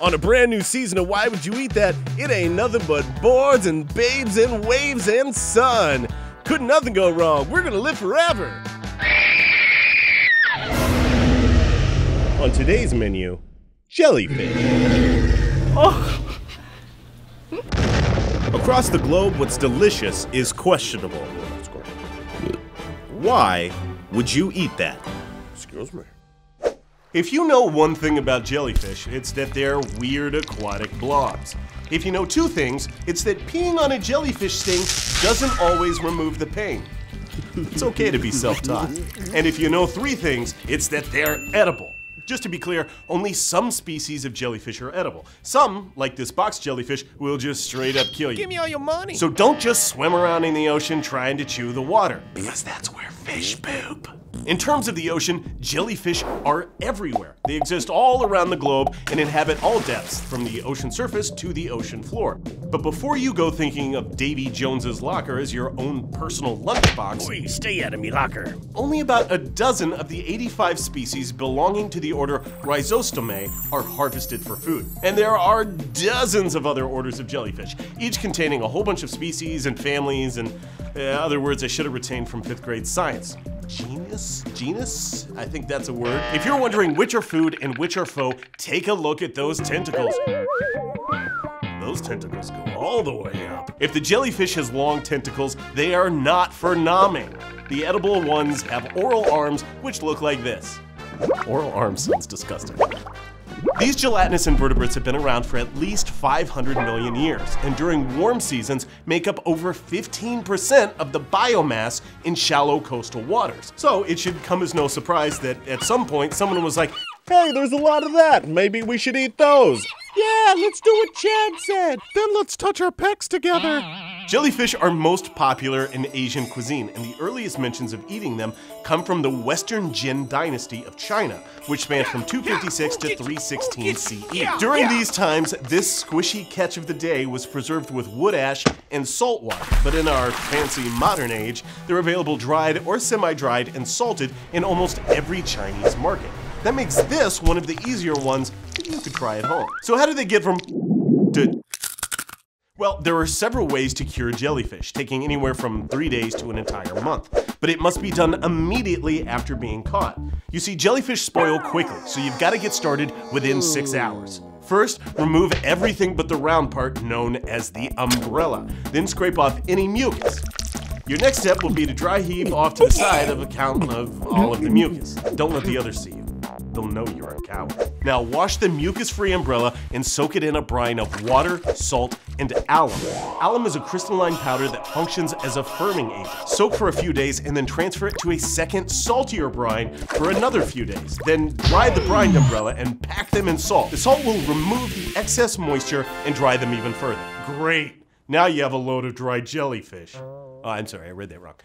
On a brand new season of Why Would You Eat That, it ain't nothing but boards and babes and waves and sun. Couldn't nothing go wrong. We're gonna live forever. On today's menu, jellyfish. Oh. Across the globe, what's delicious is questionable. Why would you eat that? Excuse me. If you know one thing about jellyfish, it's that they're weird aquatic blobs. If you know two things, it's that peeing on a jellyfish sting doesn't always remove the pain. It's okay to be self-taught. And if you know three things, it's that they're edible. Just to be clear, only some species of jellyfish are edible. Some, like this box jellyfish, will just straight up kill you. Give me all your money. So don't just swim around in the ocean trying to chew the water, because that's where fish poop. In terms of the ocean, jellyfish are everywhere. They exist all around the globe and inhabit all depths, from the ocean surface to the ocean floor. But before you go thinking of Davy Jones's locker as your own personal lunchbox, Boy, stay out of me locker. only about a dozen of the 85 species belonging to the order Rhizostomae are harvested for food. And there are dozens of other orders of jellyfish, each containing a whole bunch of species and families and other words I should have retained from 5th grade science. Genus? I think that's a word. If you're wondering which are food and which are foe, take a look at those tentacles. Those tentacles go all the way up. If the jellyfish has long tentacles, they are not for nomming. The edible ones have oral arms, which look like this. Oral arms sounds disgusting. These gelatinous invertebrates have been around for at least 500 million years, and during warm seasons make up over 15% of the biomass in shallow coastal waters. So it should come as no surprise that at some point someone was like, hey, there's a lot of that, maybe we should eat those. Yeah, let's do what Chad said. Then let's touch our pecs together. Jellyfish are most popular in Asian cuisine, and the earliest mentions of eating them come from the Western Jin dynasty of China, which spanned from 256 to 316 CE. During these times, this squishy catch of the day was preserved with wood ash and salt water, but in our fancy modern age, they're available dried or semi-dried and salted in almost every Chinese market. That makes this one of the easier ones that you could try at home. So how do they get from to... Well, there are several ways to cure jellyfish, taking anywhere from 3 days to an entire month. But it must be done immediately after being caught. You see, jellyfish spoil quickly, so you've got to get started within 6 hours. First, remove everything but the round part known as the umbrella. Then scrape off any mucus. Your next step will be to dry heave off to the side of a count of all of the mucus. Don't let the others see you. They'll know you're a coward. Now wash the mucus-free umbrella and soak it in a brine of water, salt, and alum. Alum is a crystalline powder that functions as a firming agent. Soak for a few days and then transfer it to a second, saltier brine for another few days. Then dry the brined umbrella and pack them in salt. The salt will remove the excess moisture and dry them even further. Great! Now you have a load of dried jellyfish. Oh, I'm sorry, I read that wrong.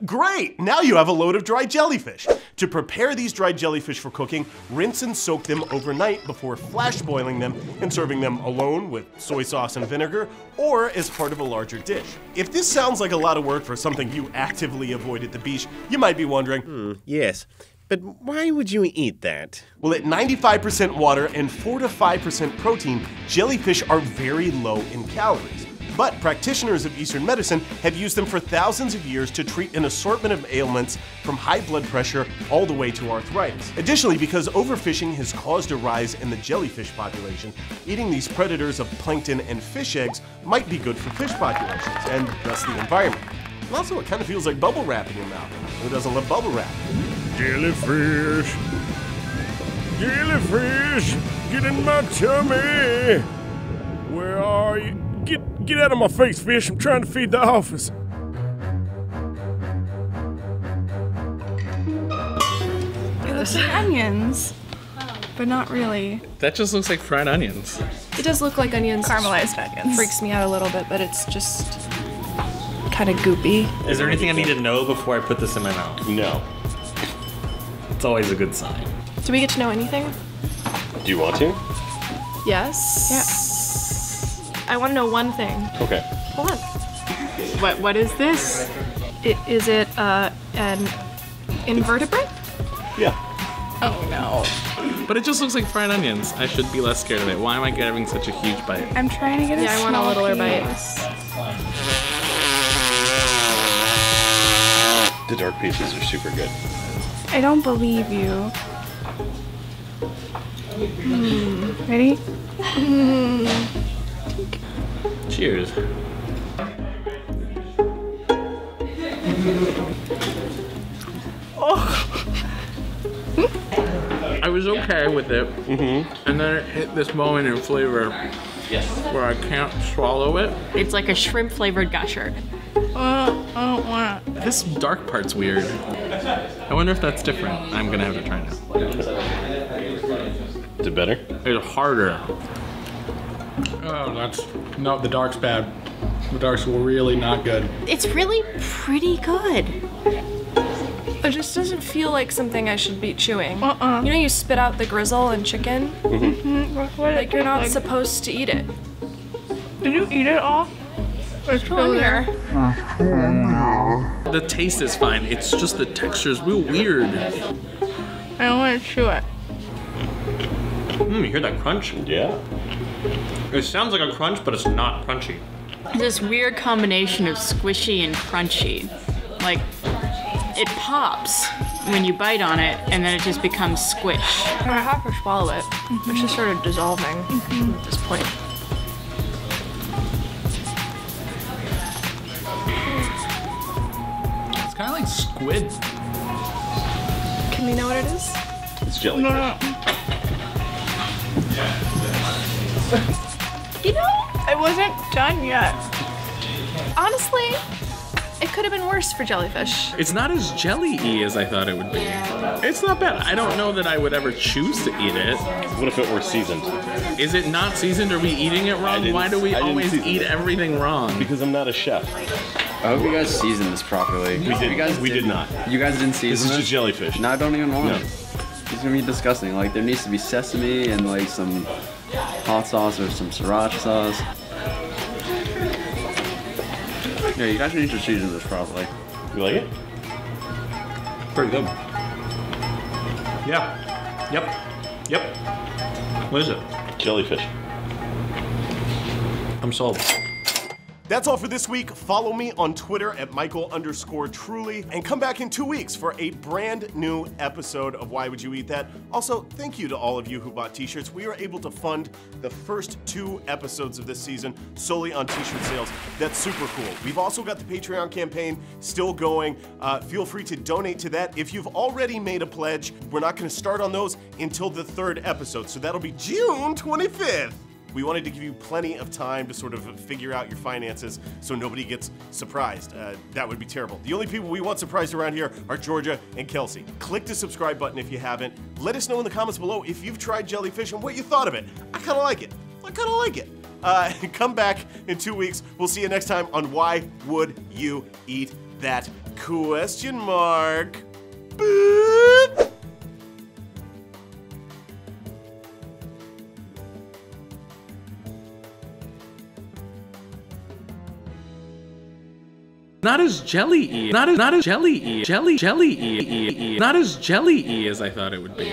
Great! Now you have a load of dried jellyfish. To prepare these dried jellyfish for cooking, rinse and soak them overnight before flash boiling them and serving them alone with soy sauce and vinegar or as part of a larger dish. If this sounds like a lot of work for something you actively avoid at the beach, you might be wondering, Yes, but why would you eat that? Well, at 95% water and 4 to 5% protein, jellyfish are very low in calories. But practitioners of Eastern medicine have used them for thousands of years to treat an assortment of ailments from high blood pressure all the way to arthritis. Additionally, because overfishing has caused a rise in the jellyfish population, eating these predators of plankton and fish eggs might be good for fish populations and thus the environment. And also, it kind of feels like bubble wrap in your mouth. Who doesn't love bubble wrap? Jellyfish, jellyfish, get in my tummy. Where are you? Get out of my face, fish. I'm trying to feed the office. It looks like onions, but not really. That just looks like fried onions. It does look like onions. Caramelized onions. Freaks me out a little bit, but it's just kind of goopy. Is there anything I need to know before I put this in my mouth? No. It's always a good sign. Do we get to know anything? Do you want to? Yes. Yeah. I want to know one thing. Okay. Hold on. What is this? Is it an invertebrate? Yeah. Oh no. But it just looks like fried onions. I should be less scared of it. Why am I getting such a huge bite? I'm trying to get Yeah, I want a small littler bite. piece. The dark pieces are super good. I don't believe you. Ready? Cheers. I was okay with it, and then it hit this moment in flavor where I can't swallow it. It's like a shrimp flavored gusher. I don't want it. This dark part's weird. I wonder if that's different. I'm gonna have to try now. Is it better? It's harder. Oh, no, the dark's bad. The dark's really not good. It's really pretty good. It just doesn't feel like something I should be chewing. Uh-uh. You know, you spit out the grizzle in chicken. Like you're not supposed to eat it. Did you eat it all? It's still there. The taste is fine. It's just the texture's real weird. I don't want to chew it. You hear that crunch? Yeah. It sounds like a crunch, but it's not crunchy. This weird combination of squishy and crunchy. Like, it pops when you bite on it, and then it just becomes squish. I have to swallow it. It's just sort of dissolving at this point. It's kind of like squid. Can we know what it is? It's jellyfish. You know, I wasn't done yet. honestly, it could have been worse for jellyfish. It's not as jelly-y as I thought it would be. It's not bad. I don't know that I would ever choose to eat it. What if it were seasoned? Is it not seasoned? Are we eating it wrong? Why do we always eat everything wrong? Because I'm not a chef. I hope you guys seasoned this properly. We did. We did not. You guys didn't season This is just jellyfish. No, I don't even want No. it. It's gonna be disgusting. Like there needs to be sesame and like some hot sauce or some sriracha sauce. Yeah, you guys need to season this properly. You like it? Pretty good. Yeah. Yep. Yep. What is it? Jellyfish. I'm sold. That's all for this week. Follow me on Twitter at Michael_Truly and come back in 2 weeks for a brand new episode of Why Would You Eat That? Also, thank you to all of you who bought t-shirts. We were able to fund the first 2 episodes of this season solely on t-shirt sales. That's super cool. We've also got the Patreon campaign still going. Feel free to donate to that. If you've already made a pledge, we're not gonna start on those until the 3rd episode. So that'll be June 25th. We wanted to give you plenty of time to sort of figure out your finances so nobody gets surprised. That would be terrible. The only people we want surprised around here are Georgia and Kelsey. Click the subscribe button if you haven't. Let us know in the comments below if you've tried jellyfish and what you thought of it. I kind of like it. Come back in 2 weeks. We'll see you next time on Why Would You Eat That? ? Boop. Not as jelly-y. Not as jelly-y. Jelly-y. Not as jelly-y as I thought it would be.